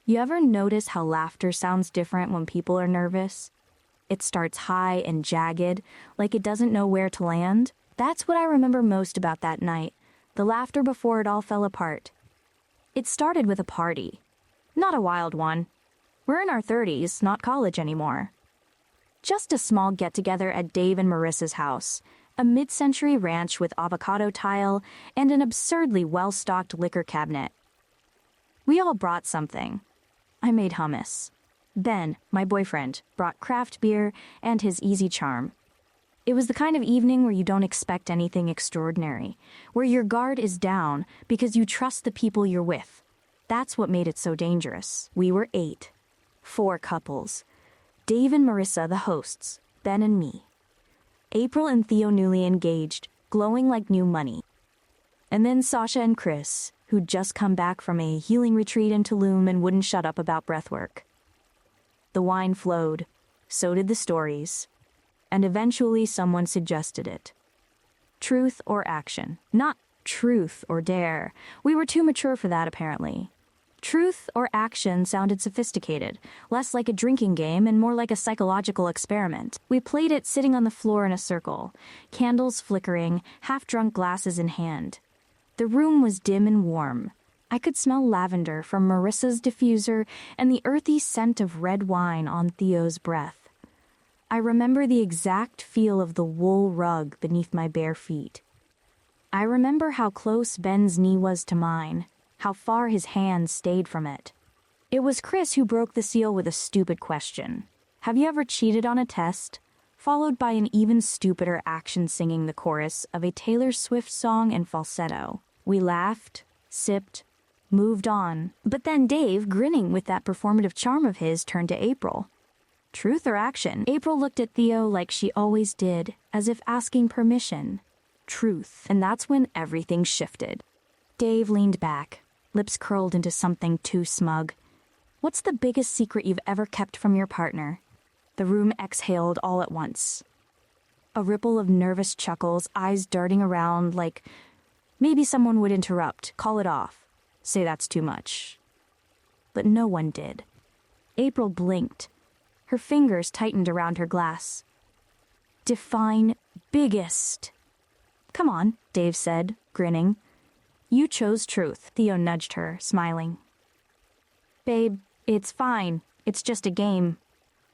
You ever notice how laughter sounds different when people are nervous? It starts high and jagged, like it doesn't know where to land. That's what I remember most about that night, the laughter before it all fell apart. It started with a party. Not a wild one. We're in our 30s, not college anymore. Just a small get-together at Dave and Marissa's house, a mid-century ranch with avocado tile and an absurdly well-stocked liquor cabinet. We all brought something. I made hummus. Ben, my boyfriend, brought craft beer and his easy charm. It was the kind of evening where you don't expect anything extraordinary, where your guard is down because you trust the people you're with. That's what made it so dangerous. We were 8. 4 couples. Dave and Marissa, the hosts, Ben and me. April and Theo newly engaged, glowing like new money. And then Sasha and Chris, who'd just come back from a healing retreat in Tulum and wouldn't shut up about breathwork. The wine flowed, so did the stories, and eventually someone suggested it. Truth or action. Not truth or dare. We were too mature for that, apparently. Truth or action sounded sophisticated, less like a drinking game and more like a psychological experiment. We played it sitting on the floor in a circle, candles flickering, half-drunk glasses in hand. The room was dim and warm. I could smell lavender from Marissa's diffuser and the earthy scent of red wine on Theo's breath. I remember the exact feel of the wool rug beneath my bare feet. I remember how close Ben's knee was to mine, how far his hand stayed from it. It was Chris who broke the seal with a stupid question. Have you ever cheated on a test? Followed by an even stupider action singing the chorus of a Taylor Swift song in falsetto. We laughed, sipped, moved on. But then Dave, grinning with that performative charm of his, turned to April. Truth or action? April looked at Theo like she always did, as if asking permission. Truth. And that's when everything shifted. Dave leaned back, lips curled into something too smug. What's the biggest secret you've ever kept from your partner? The room exhaled all at once. A ripple of nervous chuckles, eyes darting around like maybe someone would interrupt, call it off, say that's too much. But no one did. April blinked. Her fingers tightened around her glass. Define biggest. Come on, Dave said, grinning. You chose truth. Theo nudged her, smiling. Babe, it's fine. It's just a game.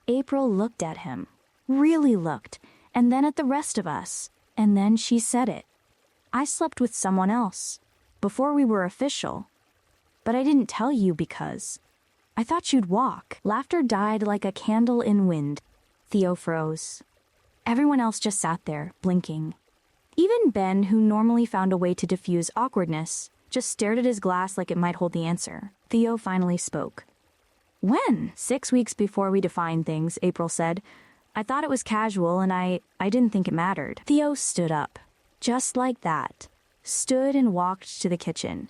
April looked at him. Really looked. And then at the rest of us. And then she said it. I slept with someone else. Before we were official. But I didn't tell you because I thought you'd walk. Laughter died like a candle in wind. Theo froze. Everyone else just sat there, blinking. Even Ben, who normally found a way to diffuse awkwardness, just stared at his glass like it might hold the answer. Theo finally spoke. When? 6 weeks before we defined things, April said. I thought it was casual and I didn't think it mattered. Theo stood up. Just like that. Stood and walked to the kitchen.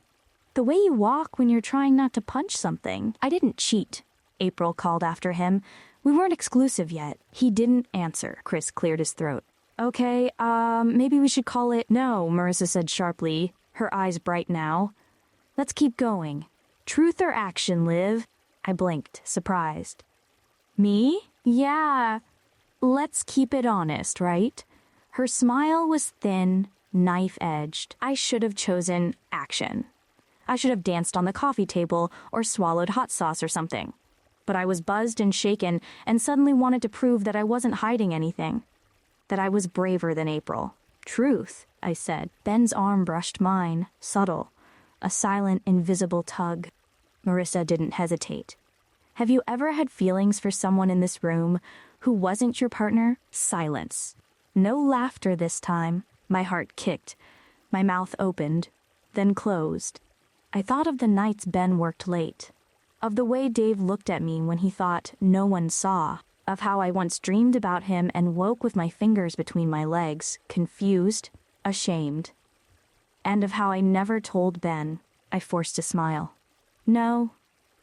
The way you walk when you're trying not to punch something. I didn't cheat, April called after him. We weren't exclusive yet. He didn't answer. Chris cleared his throat. Okay, maybe we should call it... No, Marissa said sharply, her eyes bright now. Let's keep going. Truth or action, Liv? I blinked, surprised. Me? Yeah. Let's keep it honest, right? Her smile was thin, knife-edged. I should have chosen action. I should have danced on the coffee table or swallowed hot sauce or something. But I was buzzed and shaken and suddenly wanted to prove that I wasn't hiding anything. That I was braver than April. Truth, I said. Ben's arm brushed mine, subtle. A silent, invisible tug. Marissa didn't hesitate. Have you ever had feelings for someone in this room who wasn't your partner? Silence. No laughter this time. My heart kicked. My mouth opened, then closed. I thought of the nights Ben worked late. Of the way Dave looked at me when he thought no one saw. Of how I once dreamed about him and woke with my fingers between my legs, confused, ashamed. And of how I never told Ben. I forced a smile. No,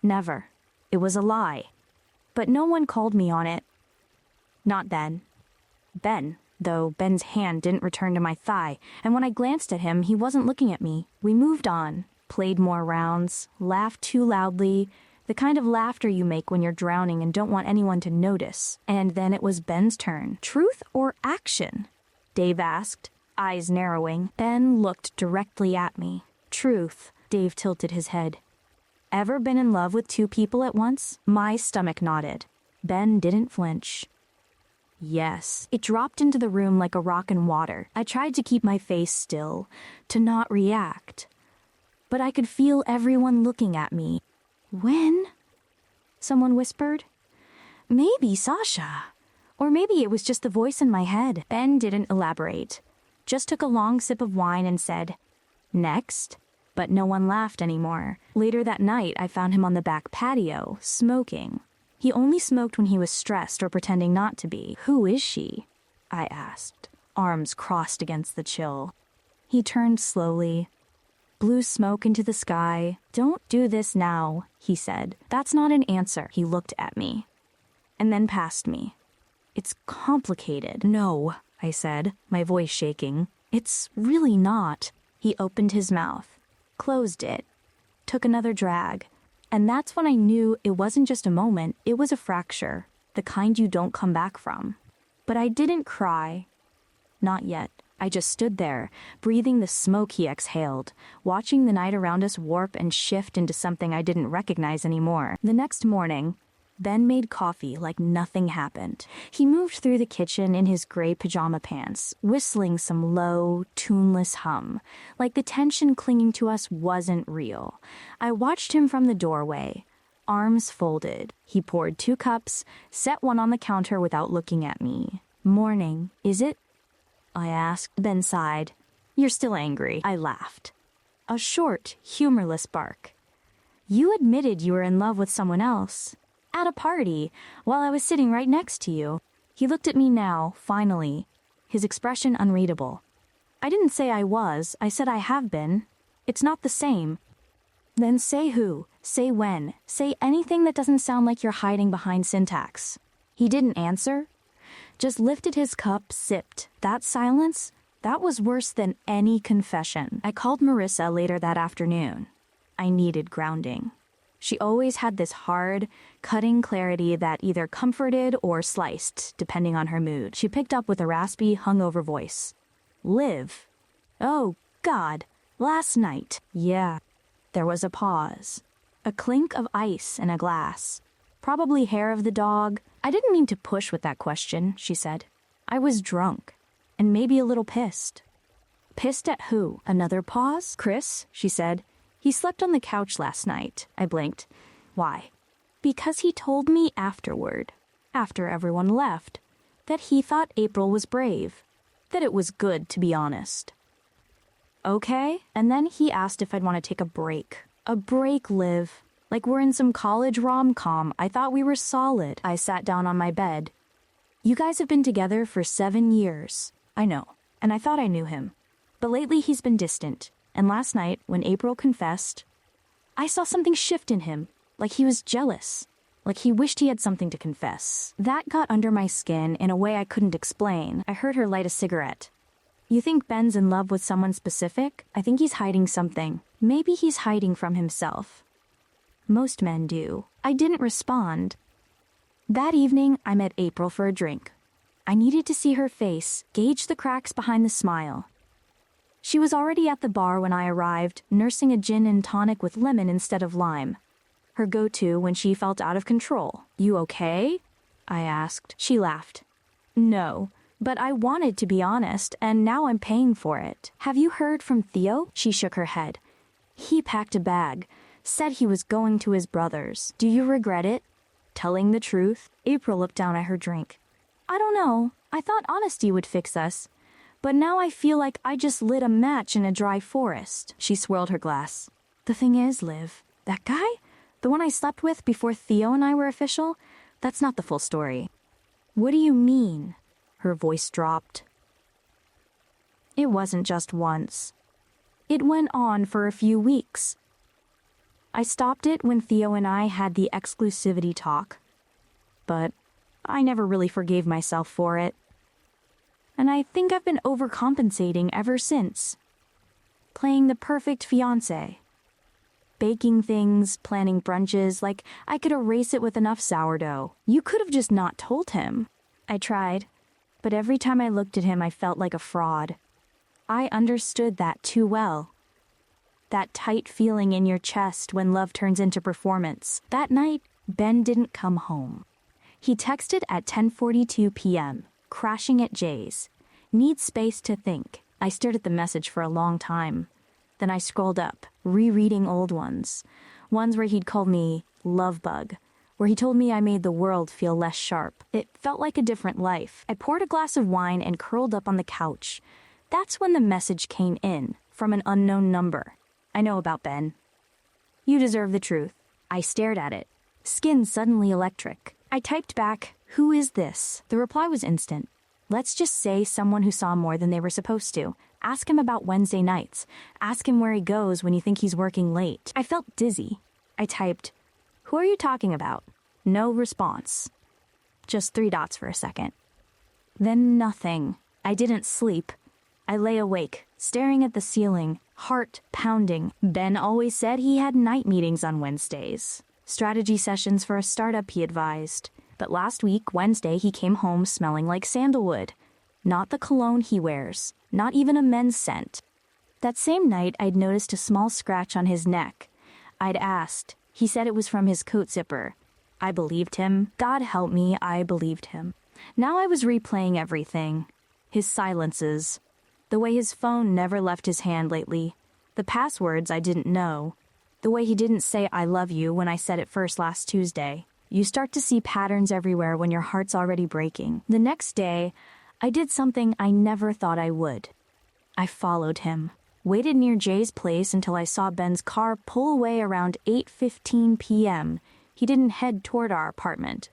never. It was a lie. But no one called me on it. Not then. Ben, though Ben's hand didn't return to my thigh, and when I glanced at him, he wasn't looking at me. We moved on, played more rounds, laughed too loudly, The kind of laughter you make when you're drowning and don't want anyone to notice. And then it was Ben's turn. Truth or action? Dave asked, eyes narrowing. Ben looked directly at me. Truth. Dave tilted his head. Ever been in love with two people at once? My stomach nodded. Ben didn't flinch. Yes. It dropped into the room like a rock in water. I tried to keep my face still, to not react. But I could feel everyone looking at me. When? Someone whispered. Maybe Sasha. Or maybe it was just the voice in my head. Ben didn't elaborate. Just took a long sip of wine and said, next. But no one laughed anymore. Later that night, I found him on the back patio, smoking. He only smoked when he was stressed or pretending not to be. Who is she? I asked, arms crossed against the chill. He turned slowly, blew smoke into the sky. Don't do this now, he said. That's not an answer. He looked at me, and then past me. It's complicated. No, I said, my voice shaking. It's really not. He opened his mouth, closed it, took another drag. And that's when I knew it wasn't just a moment, it was a fracture, the kind you don't come back from. But I didn't cry. Not yet. I just stood there, breathing the smoke he exhaled, watching the night around us warp and shift into something I didn't recognize anymore. The next morning, Ben made coffee like nothing happened. He moved through the kitchen in his gray pajama pants, whistling some low, tuneless hum, like the tension clinging to us wasn't real. I watched him from the doorway, arms folded. He poured 2 cups, set one on the counter without looking at me. Morning, is it? I asked. Ben sighed. You're still angry. I laughed. A short, humorless bark. You admitted you were in love with someone else. At a party, while I was sitting right next to you. He looked at me now, finally, his expression unreadable. I didn't say I was, I said I have been. It's not the same. Then say who, say when, say anything that doesn't sound like you're hiding behind syntax. He didn't answer, just lifted his cup, sipped. That silence, that was worse than any confession. I called Marissa later that afternoon. I needed grounding. She always had this hard, cutting clarity that either comforted or sliced, depending on her mood. She picked up with a raspy, hungover voice. Liv. Oh, God. Last night. Yeah. There was a pause. A clink of ice in a glass. Probably hair of the dog. I didn't mean to push with that question, she said. I was drunk. And maybe a little pissed. Pissed at who? Another pause? Chris, she said. He slept on the couch last night. I blinked. Why? Because he told me afterward, after everyone left, that he thought April was brave, that it was good to be honest. Okay, and then he asked if I'd want to take a break. A break, Liv. Like we're in some college rom-com. I thought we were solid. I sat down on my bed. You guys have been together for 7 years. I know, and I thought I knew him. But lately he's been distant. And last night, when April confessed, I saw something shift in him, like he was jealous, like he wished he had something to confess. That got under my skin in a way I couldn't explain. I heard her light a cigarette. You think Ben's in love with someone specific? I think he's hiding something. Maybe he's hiding from himself. Most men do. I didn't respond. That evening, I met April for a drink. I needed to see her face, gauge the cracks behind the smile. She was already at the bar when I arrived, nursing a gin and tonic with lemon instead of lime. Her go-to when she felt out of control. You okay? I asked. She laughed. No, but I wanted to be honest, and now I'm paying for it. Have you heard from Theo? She shook her head. He packed a bag, said he was going to his brother's. Do you regret it? Telling the truth? April looked down at her drink. I don't know. I thought honesty would fix us. But now I feel like I just lit a match in a dry forest. She swirled her glass. The thing is, Liv, that guy? The one I slept with before Theo and I were official? That's not the full story. What do you mean? Her voice dropped. It wasn't just once. It went on for a few weeks. I stopped it when Theo and I had the exclusivity talk. But I never really forgave myself for it. And I think I've been overcompensating ever since. Playing the perfect fiancé. baking things, planning brunches, like I could erase it with enough sourdough. You could have just not told him. I tried, but every time I looked at him, I felt like a fraud. I understood that too well. That tight feeling in your chest when love turns into performance. That night, Ben didn't come home. He texted at 10:42 p.m., crashing at Jay's. Need space to think. I stared at the message for a long time. Then I scrolled up, rereading old ones. Ones where he'd called me love bug, where he told me I made the world feel less sharp. It felt like a different life. I poured a glass of wine and curled up on the couch. That's when the message came in, from an unknown number. I know about Ben. You deserve the truth. I stared at it, skin suddenly electric. I typed back, "Who is this?" The reply was instant. Let's just say someone who saw more than they were supposed to. Ask him about Wednesday nights. Ask him where he goes when you think he's working late. I felt dizzy. I typed, "Who are you talking about?" No response. Just 3 dots for a second. Then nothing. I didn't sleep. I lay awake, staring at the ceiling, heart pounding. Ben always said he had night meetings on Wednesdays. Strategy sessions for a startup, he advised. But last week, Wednesday, he came home smelling like sandalwood. Not the cologne he wears. Not even a men's scent. That same night, I'd noticed a small scratch on his neck. I'd asked. He said it was from his coat zipper. I believed him. God help me, I believed him. Now I was replaying everything. His silences. The way his phone never left his hand lately. The passwords I didn't know. The way he didn't say I love you when I said it first last Tuesday. You start to see patterns everywhere when your heart's already breaking. The next day, I did something I never thought I would. I followed him. Waited near Jay's place until I saw Ben's car pull away around 8:15 p.m. He didn't head toward our apartment.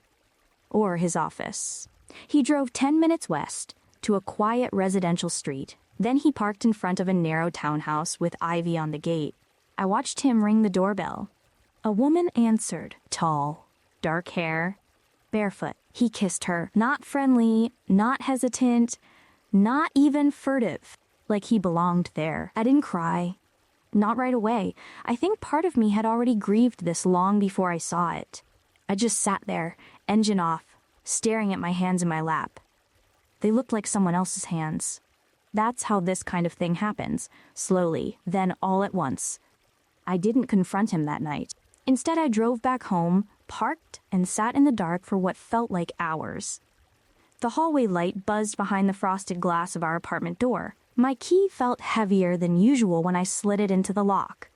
Or his office. He drove 10 minutes west to a quiet residential street. Then he parked in front of a narrow townhouse with ivy on the gate. I watched him ring the doorbell. A woman answered, tall, dark hair, barefoot. He kissed her, not friendly, not hesitant, not even furtive, like he belonged there. I didn't cry. Not right away. I think part of me had already grieved this long before I saw it. I just sat there, engine off, staring at my hands in my lap. They looked like someone else's hands. That's how this kind of thing happens, slowly, then all at once. I didn't confront him that night. Instead, I drove back home, parked, and sat in the dark for what felt like hours. The hallway light buzzed behind the frosted glass of our apartment door. My key felt heavier than usual when I slid it into the lock.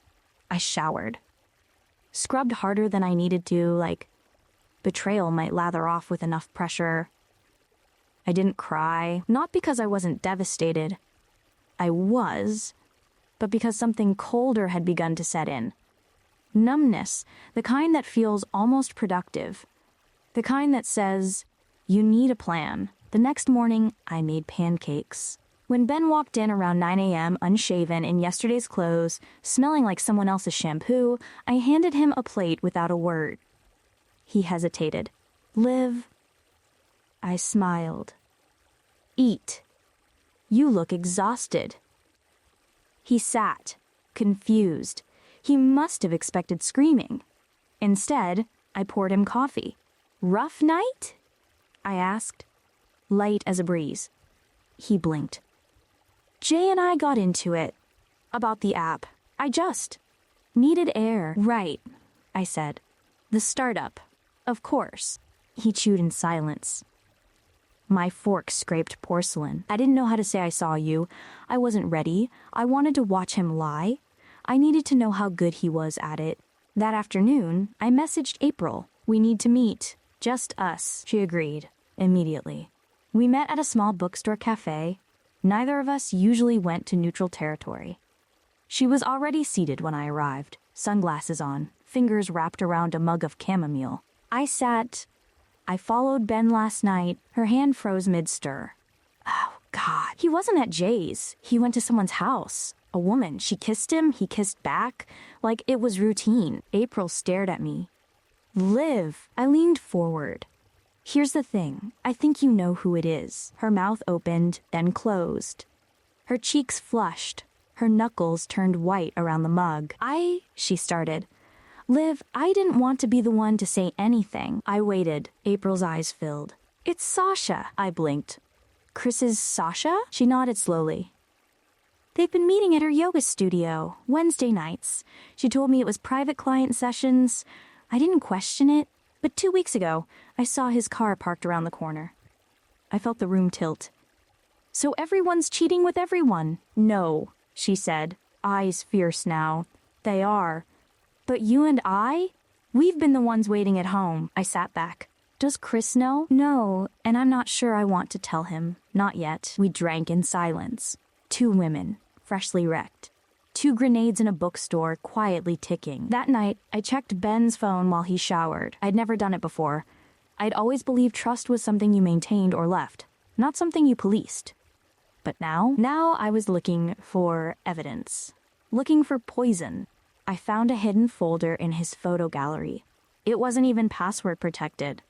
I showered. Scrubbed harder than I needed to, like betrayal might lather off with enough pressure. I didn't cry, not because I wasn't devastated. I was, but because something colder had begun to set in. Numbness, the kind that feels almost productive. The kind that says, you need a plan. The next morning, I made pancakes. When Ben walked in around 9 a.m., unshaven, in yesterday's clothes, smelling like someone else's shampoo, I handed him a plate without a word. He hesitated. Liv. I smiled. Eat. You look exhausted. He sat, confused. He must have expected screaming. Instead, I poured him coffee. Rough night? I asked. Light as a breeze. He blinked. Jay and I got into it. About the app. I just needed air. Right, I said. The startup. Of course. He chewed in silence. My fork scraped porcelain. I didn't know how to say I saw you. I wasn't ready. I wanted to watch him lie. I needed to know how good he was at it. That afternoon, I messaged April. We need to meet. Just us. She agreed. Immediately. We met at a small bookstore cafe. Neither of us usually went to neutral territory. She was already seated when I arrived, sunglasses on, fingers wrapped around a mug of chamomile. I followed Ben last night. Her hand froze mid-stir. Oh, God. He wasn't at Jay's. He went to someone's house. A woman. She kissed him. He kissed back. Like it was routine. April stared at me. Liv. I leaned forward. Here's the thing. I think you know who it is. Her mouth opened, then closed. Her cheeks flushed. Her knuckles turned white around the mug. She started. Liv, I didn't want to be the one to say anything. I waited. April's eyes filled. It's Sasha, I blinked. Chris's Sasha? She nodded slowly. They've been meeting at her yoga studio, Wednesday nights. She told me it was private client sessions. I didn't question it, but 2 weeks ago, I saw his car parked around the corner. I felt the room tilt. So everyone's cheating with everyone? No, she said, eyes fierce now. They are. But you and we've been the ones waiting at home. I sat back. Does Chris know? No, and I'm not sure I want to tell him. Not yet. We drank in silence. 2 women, freshly wrecked. 2 grenades in a bookstore, quietly ticking. That night, I checked Ben's phone while he showered. I'd never done it before. I'd always believed trust was something you maintained or left, not something you policed. But now I was looking for evidence. Looking for poison. I found a hidden folder in his photo gallery. It wasn't even password protected.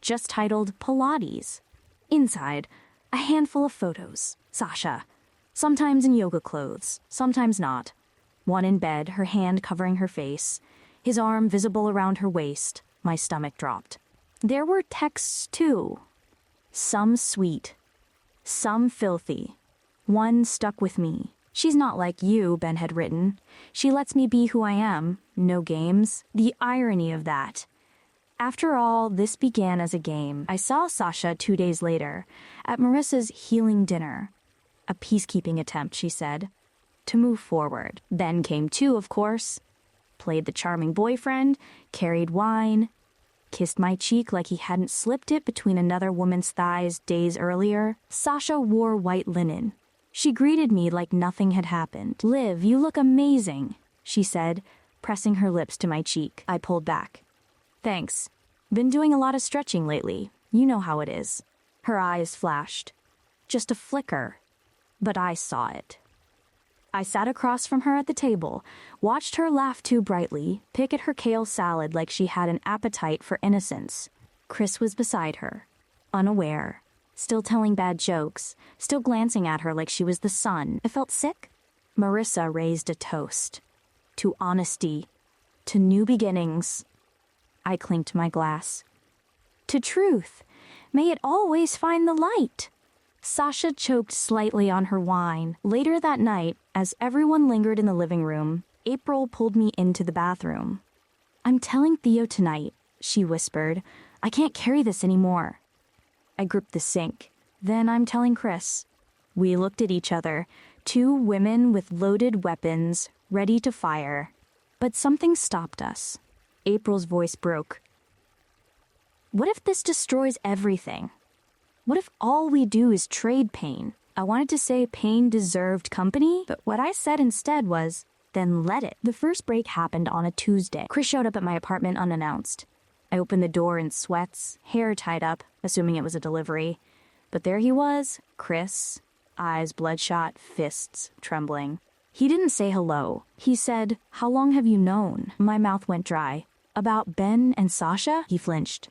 Just titled Pilates. Inside, a handful of photos. Sasha. Sometimes in yoga clothes, sometimes not. One in bed, her hand covering her face. His arm visible around her waist. My stomach dropped. There were texts, too. Some sweet. Some filthy. One stuck with me. She's not like you, Ben had written. She lets me be who I am. No games. The irony of that. After all, this began as a game. I saw Sasha 2 days later, at Marissa's healing dinner. A peacekeeping attempt, she said, to move forward. Ben came too, of course. Played the charming boyfriend, carried wine, kissed my cheek like he hadn't slipped it between another woman's thighs days earlier. Sasha wore white linen. She greeted me like nothing had happened. Liv, you look amazing, she said, pressing her lips to my cheek. I pulled back. Thanks. Been doing a lot of stretching lately. You know how it is. Her eyes flashed. Just a flicker. But I saw it. I sat across from her at the table, watched her laugh too brightly, pick at her kale salad like she had an appetite for innocence. Chris was beside her, unaware, still telling bad jokes, still glancing at her like she was the sun. I felt sick. Marissa raised a toast. To honesty. To new beginnings. I clinked my glass. To truth. May it always find the light. Sasha choked slightly on her wine. Later that night, as everyone lingered in the living room, April pulled me into the bathroom. I'm telling Theo tonight, she whispered. I can't carry this anymore. I gripped the sink. Then I'm telling Chris. We looked at each other, 2 women with loaded weapons, ready to fire. But something stopped us. April's voice broke. What if this destroys everything? What if all we do is trade pain? I wanted to say pain deserved company, but what I said instead was, then let it. The first break happened on a Tuesday. Chris showed up at my apartment unannounced. I opened the door in sweats, hair tied up, assuming it was a delivery. But there he was, Chris, eyes bloodshot, fists trembling. He didn't say hello. He said, "How long have you known?" My mouth went dry. About Ben and Sasha? He flinched.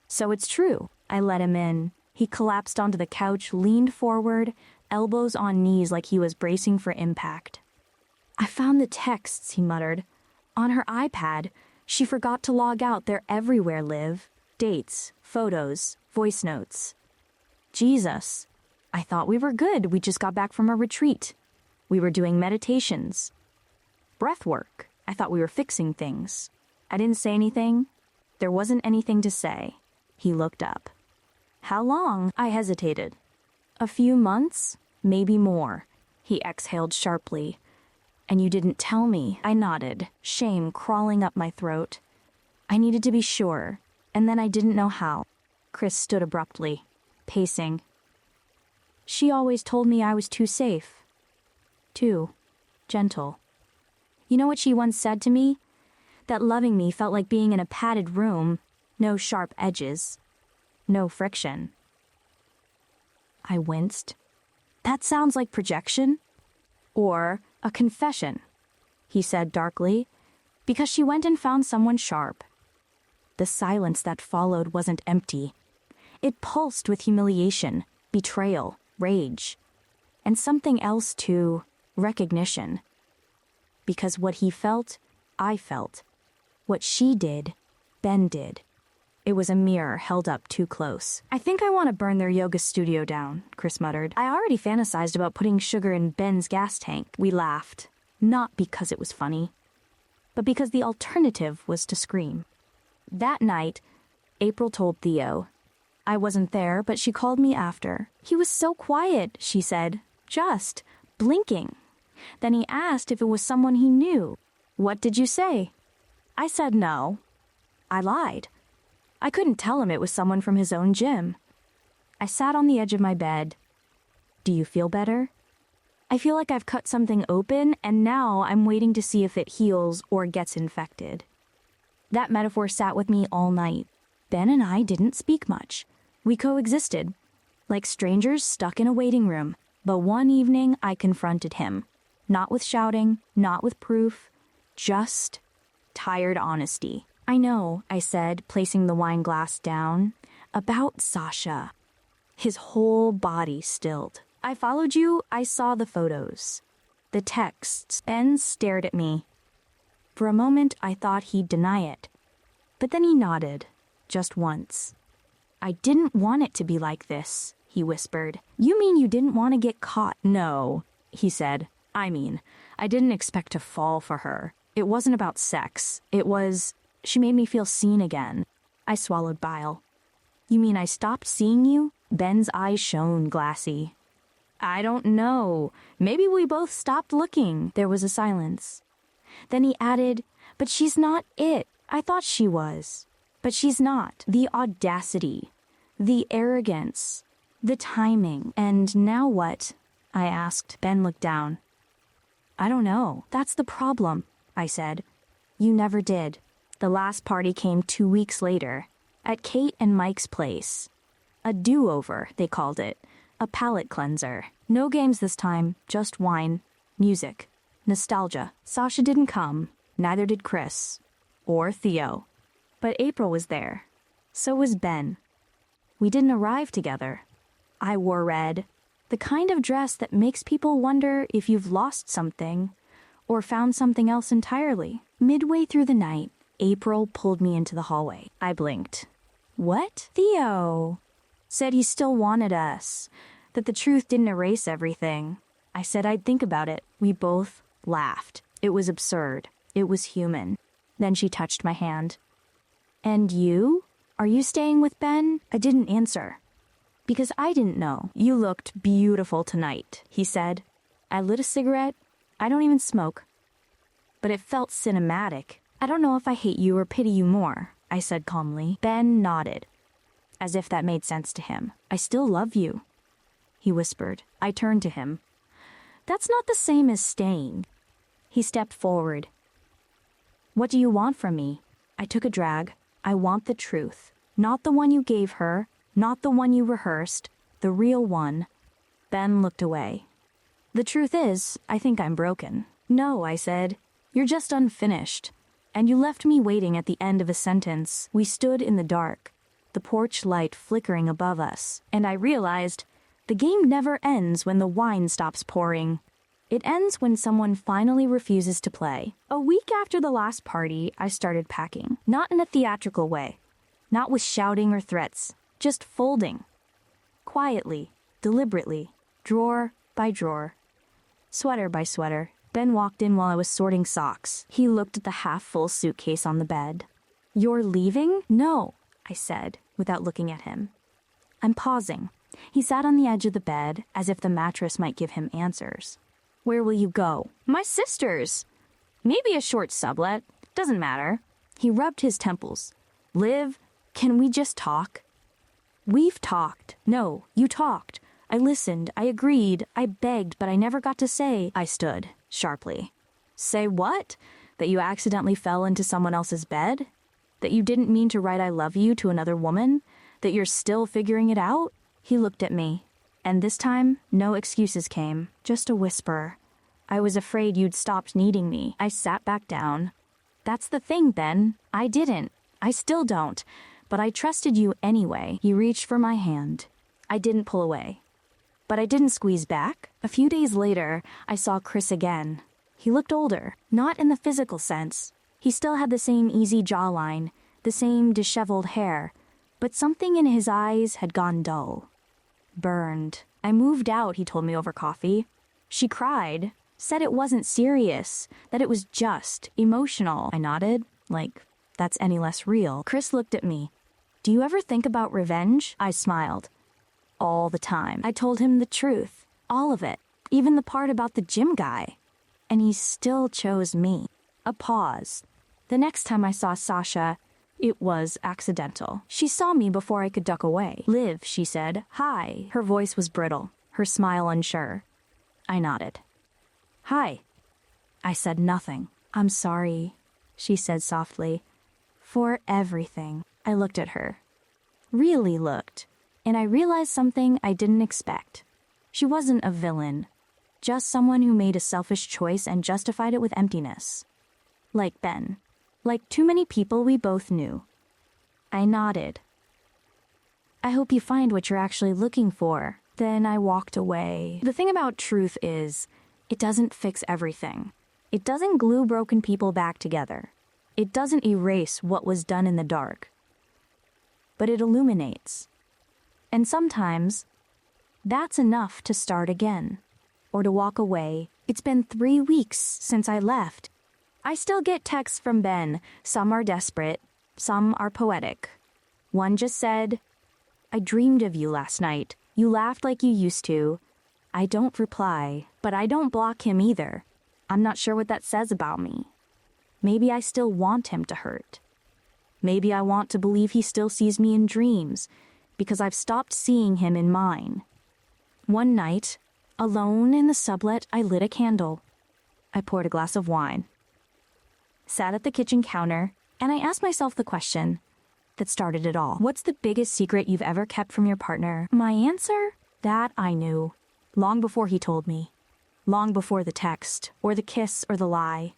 So it's true. I let him in. He collapsed onto the couch, leaned forward, elbows on knees like he was bracing for impact. I found the texts, he muttered. On her iPad. She forgot to log out. They're everywhere, Liv. Dates, photos, voice notes. Jesus. I thought we were good. We just got back from a retreat. We were doing meditations. Breath work. I thought we were fixing things. I didn't say anything. There wasn't anything to say. He looked up. How long? I hesitated. A few months? Maybe more. He exhaled sharply. And you didn't tell me. I nodded, shame crawling up my throat. I needed to be sure, and then I didn't know how. Chris stood abruptly, pacing. She always told me I was too safe. Too gentle. You know what she once said to me? That loving me felt like being in a padded room, no sharp edges, no friction. I winced. That sounds like projection. Or a confession, he said darkly, because she went and found someone sharp. The silence that followed wasn't empty. It pulsed with humiliation, betrayal, rage. And something else, too, recognition. Because what he felt, I felt. What she did, Ben did. It was a mirror held up too close. I think I want to burn their yoga studio down, Chris muttered. I already fantasized about putting sugar in Ben's gas tank. We laughed. Not because it was funny, but because the alternative was to scream. That night, April told Theo. I wasn't there, but she called me after. He was so quiet, she said, just blinking. Then he asked if it was someone he knew. What did you say? I said no. I lied. I couldn't tell him it was someone from his own gym. I sat on the edge of my bed. Do you feel better? I feel like I've cut something open, and now I'm waiting to see if it heals or gets infected. That metaphor sat with me all night. Ben and I didn't speak much. We coexisted, like strangers stuck in a waiting room. But one evening, I confronted him. Not with shouting, not with proof, just tired honesty. I know, I said, placing the wine glass down. About Sasha. His whole body stilled. I followed you, I saw the photos. The texts. Ben stared at me. For a moment, I thought he'd deny it. But then he nodded, just once. I didn't want it to be like this, he whispered. You mean you didn't want to get caught? No, he said. I mean, I didn't expect to fall for her. It wasn't about sex. It was... She made me feel seen again. I swallowed bile. You mean I stopped seeing you? Ben's eyes shone glassy. I don't know. Maybe we both stopped looking. There was a silence. Then he added, but she's not it. I thought she was. But she's not. The audacity, the arrogance, the timing. And now what? I asked. Ben looked down. I don't know. That's the problem, I said. You never did. The last party came 2 weeks later, at Kate and Mike's place. A do-over, they called it. A palate cleanser. No games this time, just wine, music, nostalgia. Sasha didn't come, neither did Chris. Or Theo. But April was there. So was Ben. We didn't arrive together. I wore red, the kind of dress that makes people wonder if you've lost something or found something else entirely. Midway through the night, April pulled me into the hallway. I blinked. What? Theo said he still wanted us, that the truth didn't erase everything. I said I'd think about it. We both laughed. It was absurd. It was human. Then she touched my hand. And you? Are you staying with Ben? I didn't answer. Because I didn't know. You looked beautiful tonight, he said. I lit a cigarette. I don't even smoke. But it felt cinematic. I don't know if I hate you or pity you more, I said calmly. Ben nodded, as if that made sense to him. I still love you, he whispered. I turned to him. That's not the same as staying. He stepped forward. What do you want from me? I took a drag. I want the truth. Not the one you gave her, not the one you rehearsed, the real one. Ben looked away. The truth is, I think I'm broken. No, I said. You're just unfinished. And you left me waiting at the end of a sentence. We stood in the dark, the porch light flickering above us, and I realized the game never ends when the wine stops pouring. It ends when someone finally refuses to play. A week after the last party, I started packing. Not in a theatrical way. Not with shouting or threats. Just folding. Quietly, deliberately, drawer by drawer. Sweater by sweater. Ben walked in while I was sorting socks. He looked at the half-full suitcase on the bed. You're leaving? No, I said, without looking at him. I'm pausing. He sat on the edge of the bed, as if the mattress might give him answers. Where will you go? My sister's. Maybe a short sublet. Doesn't matter. He rubbed his temples. Liv, can we just talk? We've talked. No, you talked. I listened. I agreed. I begged, but I never got to say. I stood, sharply. Say what? That you accidentally fell into someone else's bed? That you didn't mean to write I love you to another woman? That you're still figuring it out? He looked at me. And this time, no excuses came. Just a whisper. I was afraid you'd stopped needing me. I sat back down. That's the thing, Ben. I didn't. I still don't. But I trusted you anyway. He reached for my hand. I didn't pull away. but I didn't squeeze back. A few days later, I saw Chris again. He looked older, not in the physical sense. He still had the same easy jawline, the same disheveled hair, but something in his eyes had gone dull. Burned. I moved out, he told me over coffee. She cried, said it wasn't serious, that it was just emotional. I nodded, like that's any less real. Chris looked at me. Do you ever think about revenge? I smiled. All the time. I told him the truth, all of it, even the part about the gym guy. And he still chose me. A pause. The next time I saw Sasha, it was accidental. She saw me before I could duck away. Liv, she said. Hi. Her voice was brittle, her smile unsure. I nodded. Hi. I said nothing. I'm sorry, she said softly. For everything. I looked at her. Really looked. And I realized something I didn't expect. She wasn't a villain. Just someone who made a selfish choice and justified it with emptiness. Like Ben. Like too many people we both knew. I nodded. I hope you find what you're actually looking for. Then I walked away. The thing about truth is, it doesn't fix everything. It doesn't glue broken people back together. It doesn't erase what was done in the dark. But it illuminates. And sometimes, that's enough to start again. Or to walk away. It's been 3 weeks since I left. I still get texts from Ben. Some are desperate, some are poetic. One just said, I dreamed of you last night. You laughed like you used to. I don't reply, but I don't block him either. I'm not sure what that says about me. Maybe I still want him to hurt. Maybe I want to believe he still sees me in dreams, because I've stopped seeing him in mine. One night, alone in the sublet, I lit a candle. I poured a glass of wine, sat at the kitchen counter, and I asked myself the question that started it all. What's the biggest secret you've ever kept from your partner? My answer? That I knew. Long before he told me. Long before the text, or the kiss, or the lie.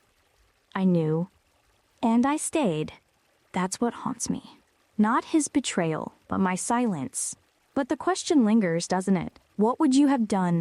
I knew. And I stayed. That's what haunts me. Not his betrayal, but my silence. But the question lingers, doesn't it? What would you have done